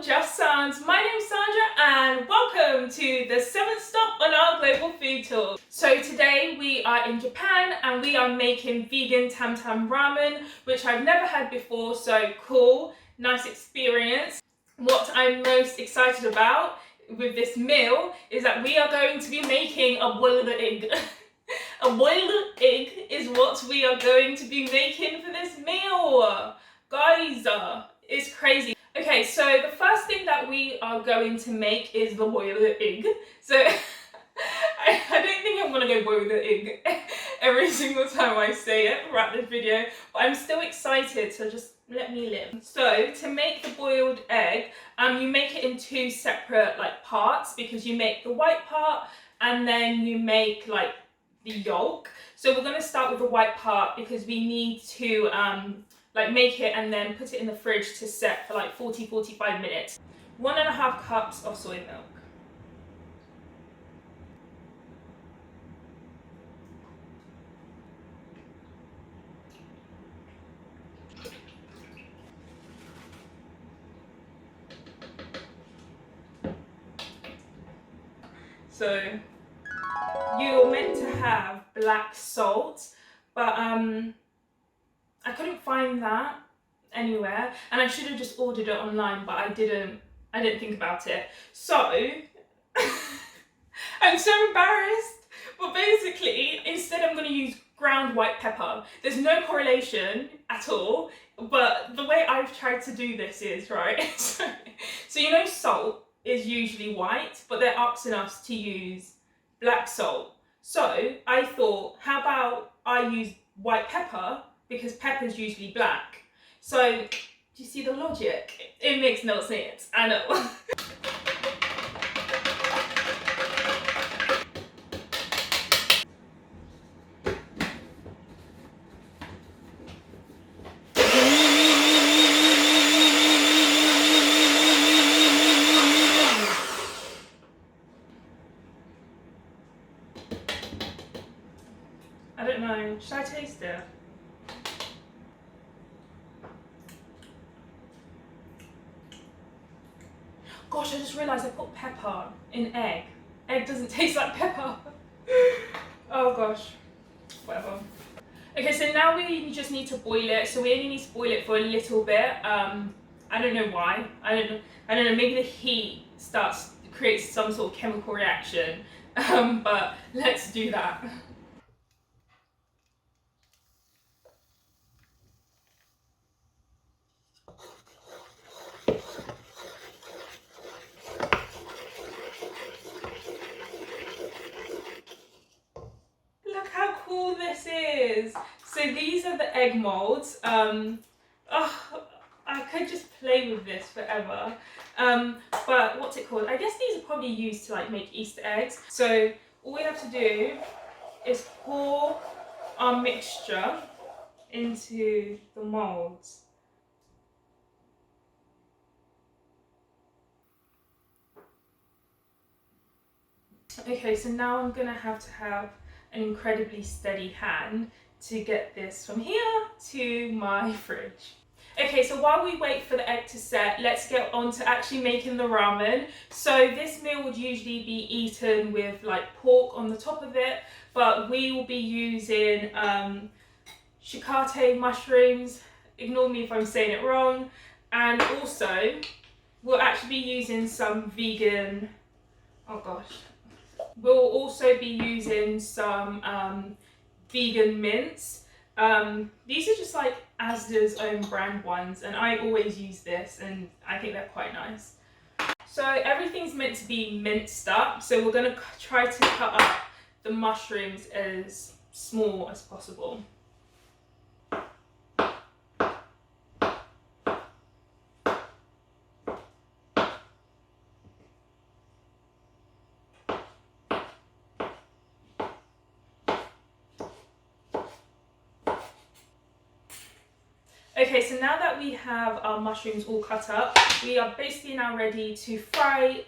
Just Sounds. My name's Sandra and welcome to the 7th stop on our global food tour. So today we are in Japan and we are making vegan tantan ramen, which I've never had before, so cool, nice experience. What I'm most excited about with this meal is that we are going to be making a boiled egg. A boiled egg is what we are going to be making for this meal. Guys, it's crazy. Okay, so the first thing that we are going to make is the boiled egg. So I don't think I'm gonna go boil the egg every single time I say it throughout this video, but I'm still excited, so just let me live. So to make the boiled egg, you make it in two separate parts, because you make the white part and then you make the yolk. So we're gonna start with the white part because we need to make it and then put it in the fridge to set for 40-45 minutes. 1.5 cups of soy milk. So you're meant to have black salt, but I couldn't find that anywhere, and I should have just ordered it online, but I didn't think about it. So I'm so embarrassed, but basically instead I'm going to use ground white pepper. There's no correlation at all, but the way I've tried to do this is, right, so you know salt is usually white, but they're asking us to use black salt. So I thought, how about I use white pepper, because pepper's usually black. So do you see the logic? It makes no sense, I know. I don't know, should I taste it? Gosh, I just realised I put pepper in egg. Egg doesn't taste like pepper. Oh gosh, whatever. Okay, so now we just need to boil it. So we only need to boil it for a little bit. I don't know why. I don't know. Maybe the heat creates some sort of chemical reaction. But let's do that. Look how cool this is. So these are the egg molds. Oh, I could just play with this forever. But what's it called? I guess these are probably used to make Easter eggs. So all we have to do is pour our mixture into the molds. Okay, so now I'm gonna have an incredibly steady hand to get this from here to my fridge. Okay, so while we wait for the egg to set, let's get on to actually making the ramen. So this meal would usually be eaten with pork on the top of it, but we will be using shiitake mushrooms. Ignore me if I'm saying it wrong. And also, we'll actually be using some vegan, oh gosh. We'll also be using some vegan mints. These are just Asda's own brand ones, and I always use this, and I think they're quite nice. So everything's meant to be minced up, so we're going to try to cut up the mushrooms as small as possible. Okay, so now that we have our mushrooms all cut up, we are basically now ready to fry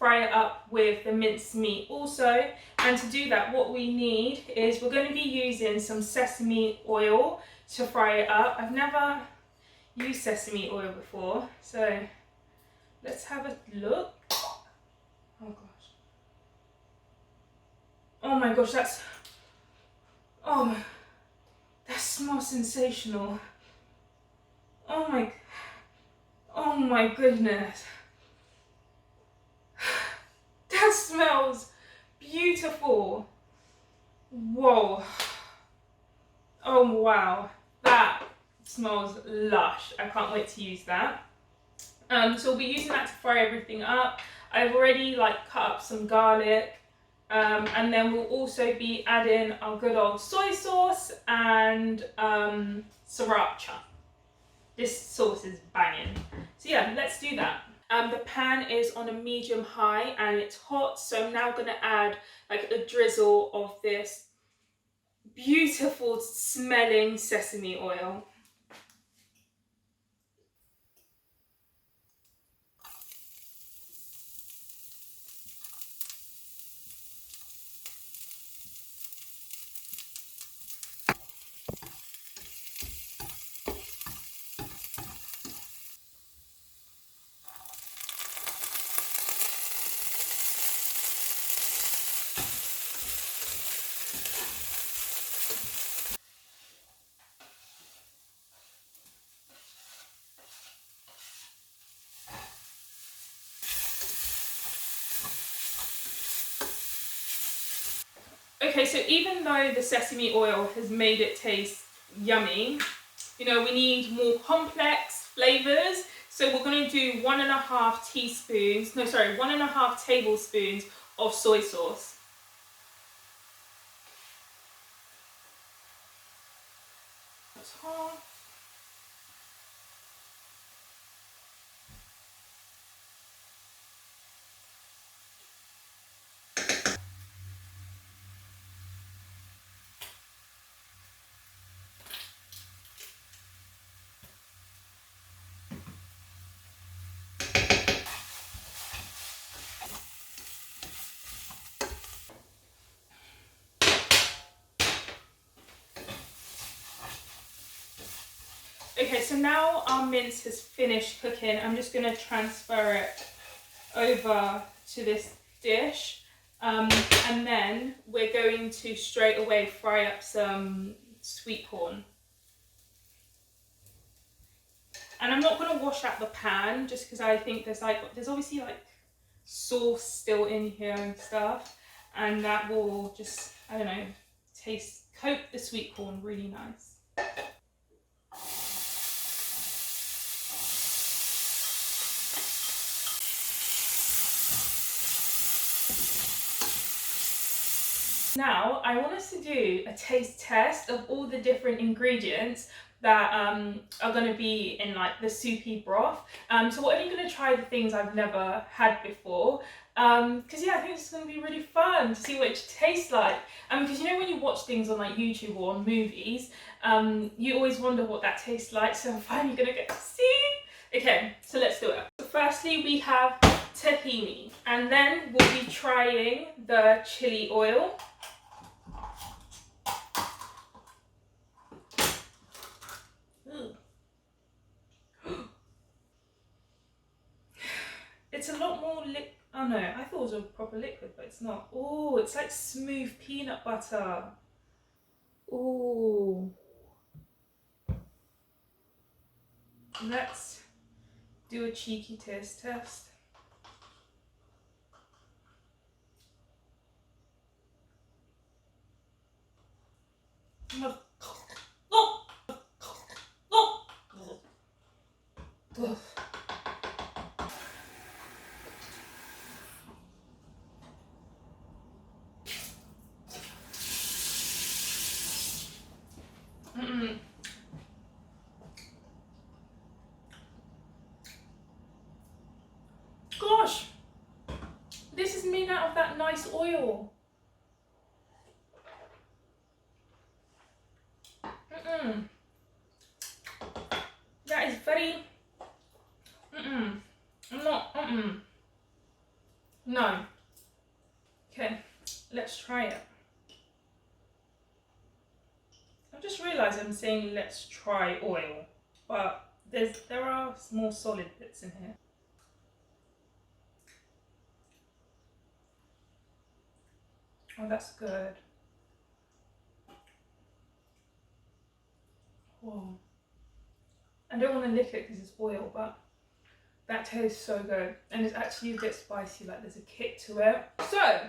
it up with the minced meat also. And to do that, what we need is we're going to be using some sesame oil to fry it up. I've never used sesame oil before, so Let's have a look. Oh gosh. Oh my gosh, oh, that smells sensational. Oh my goodness. That smells beautiful. Whoa. Oh wow. That smells lush. I can't wait to use that. So we'll be using that to fry everything up. I've already cut up some garlic. And then we'll also be adding our good old soy sauce and sriracha. This sauce is banging. So yeah, let's do that. The pan is on a medium high and it's hot, so I'm now gonna add a drizzle of this beautiful smelling sesame oil. Okay, so even though the sesame oil has made it taste yummy, we need more complex flavors. So we're going to do 1.5 tablespoons of soy sauce. Okay, so now our mince has finished cooking. I'm just going to transfer it over to this dish. And then we're going to straight away fry up some sweet corn. And I'm not going to wash out the pan just because I think there's obviously sauce still in here and stuff. And that will just, I don't know, coat the sweet corn really nice. Now, I want us to do a taste test of all the different ingredients that are going to be in the soupy broth. So we're only going to try the things I've never had before. Because yeah, I think it's going to be really fun to see what it tastes like. Because when you watch things on YouTube or on movies, you always wonder what that tastes like. So I'm finally going to get to see. Okay, so let's do it. So firstly, we have tahini, and then we'll be trying the chili oil. It's a lot more oh no, I thought it was a proper liquid, but it's not. Oh, it's like smooth peanut butter. Oh. Let's do a cheeky taste test. Gosh, this is made out of that nice oil. That is very. No. Okay, let's try it. I've just realised I'm saying let's try oil, but there are more solid bits in here. Oh, that's good. Whoa. I don't want to lick it because it's oil, but that tastes so good. And it's actually a bit spicy, like there's a kick to it. So,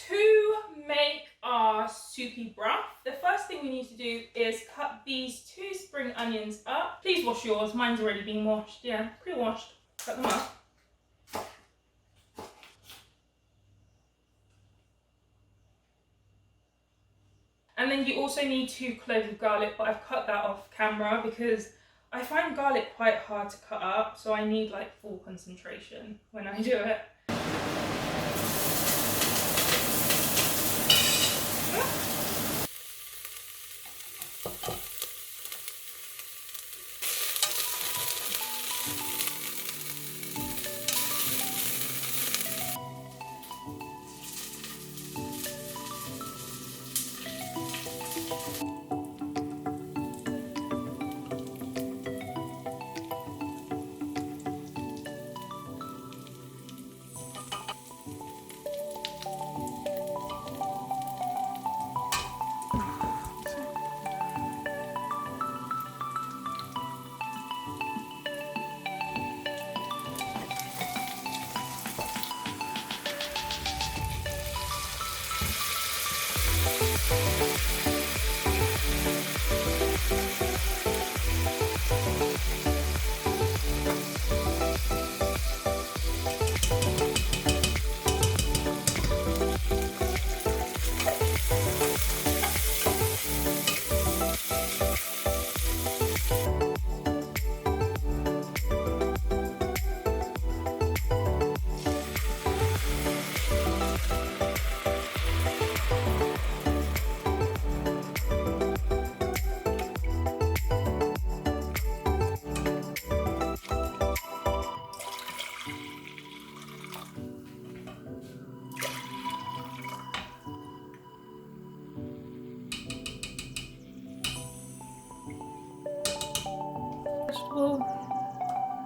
to make our soupy broth, the first thing we need to do is cut these 2 spring onions up. Please wash yours, mine's already been washed. Yeah, pre-washed. Cut them up. And then you also need 2 cloves of garlic, but I've cut that off camera because I find garlic quite hard to cut up, so I need like full concentration when I do it.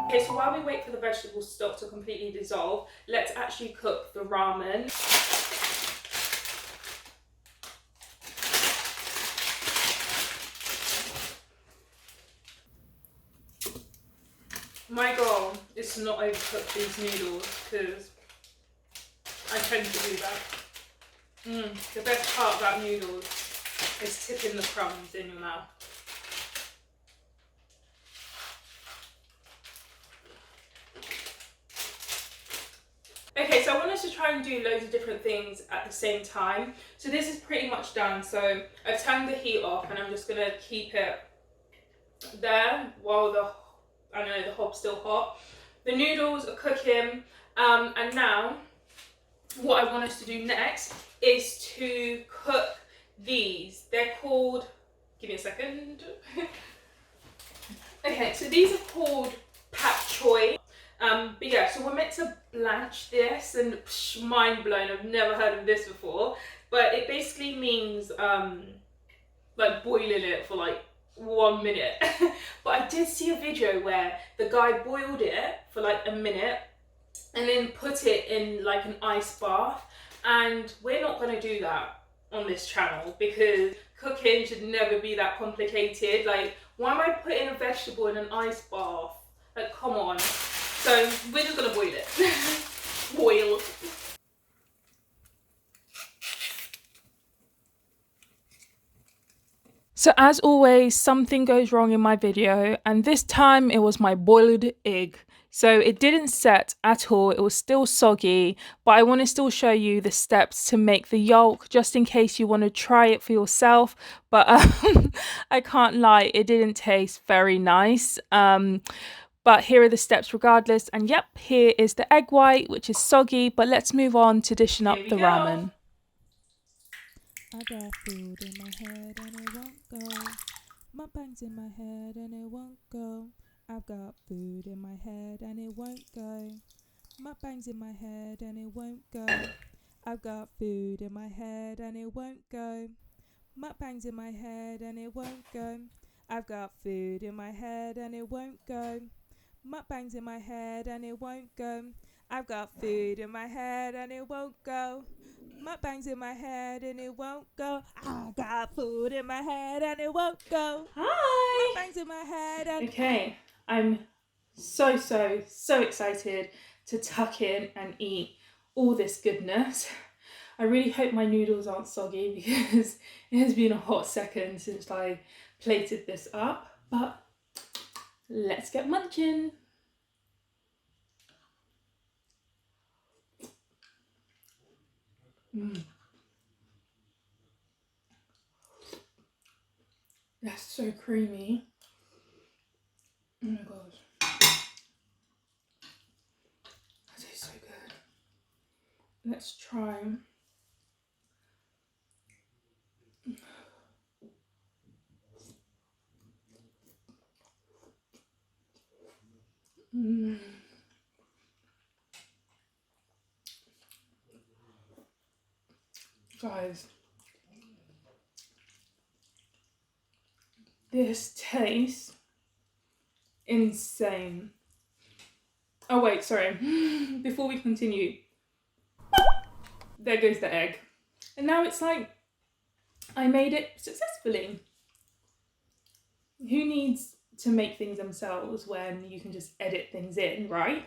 Okay, so while we wait for the vegetable stock to completely dissolve, let's actually cook the ramen. My goal is to not overcook these noodles because I tend to do that. The best part about noodles is tipping the crumbs in your mouth. Okay, so I wanted to try and do loads of different things at the same time. So this is pretty much done. So I've turned the heat off and I'm just gonna keep it there while the hob's still hot. The noodles are cooking, and now what I want us to do next is to cook these. They're called, give me a second. Okay, so these are called pak choy. But yeah, so we're meant to blanch this, and mind blown, I've never heard of this before. But it basically means like boiling it for like 1 minute. But I did see a video where the guy boiled it for like a minute and then put it in like an ice bath, and we're not going to do that on this channel because cooking should never be that complicated. Like, why am I putting a vegetable in an ice bath? Like, come on. So we're just going to boil it. Boil. So as always, something goes wrong in my video, and this time it was my boiled egg. So it didn't set at all, it was still soggy, but I want to still show you the steps to make the yolk, just in case you want to try it for yourself. But I can't lie, it didn't taste very nice. But here are the steps regardless, and yep, here is the egg white, which is soggy, but let's move on to dishing up the ramen. I got food in my head and it won't go. Mukbangs in my head and it won't go. I've got food in my head and it won't go. Mukbangs in my head and it won't go. I've got food in my head and it won't go. Mukbangs in my head and it won't go. I've got food in my head and it won't go. Mukbangs in my head and it won't go. I've got food in my head and it won't go. Mukbangs in my head and it won't go. I got food in my head and it won't go. Hi! Mukbangs in my head and... Okay, I'm so excited to tuck in and eat all this goodness. I really hope my noodles aren't soggy because it has been a hot second since I plated this up, but let's get munching. That's so creamy. Oh my gosh. That tastes so good. Let's try. Guys, this tastes insane. Oh wait, sorry. Before we continue, there goes the egg. And now it's like, I made it successfully. Who needs to make things themselves when you can just edit things in, right?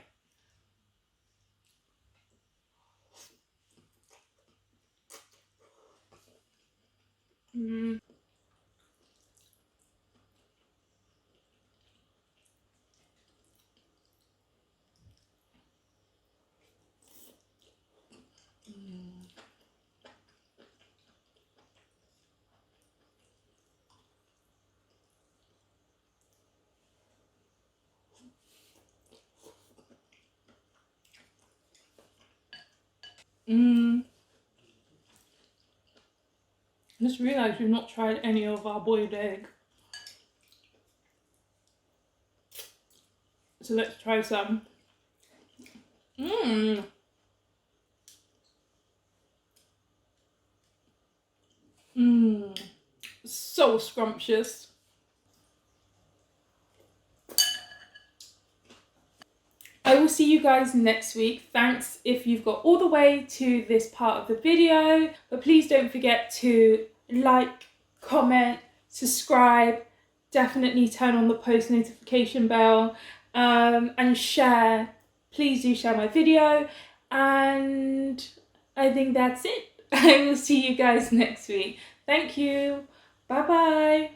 I just realised we've not tried any of our boiled egg. So let's try some. So scrumptious. I will see you guys next week. Thanks if you've got all the way to this part of the video, but please don't forget to like, comment, subscribe, definitely turn on the post notification bell, and share. Please do share my video, and I think that's it. I will see you guys next week. Thank you. Bye bye.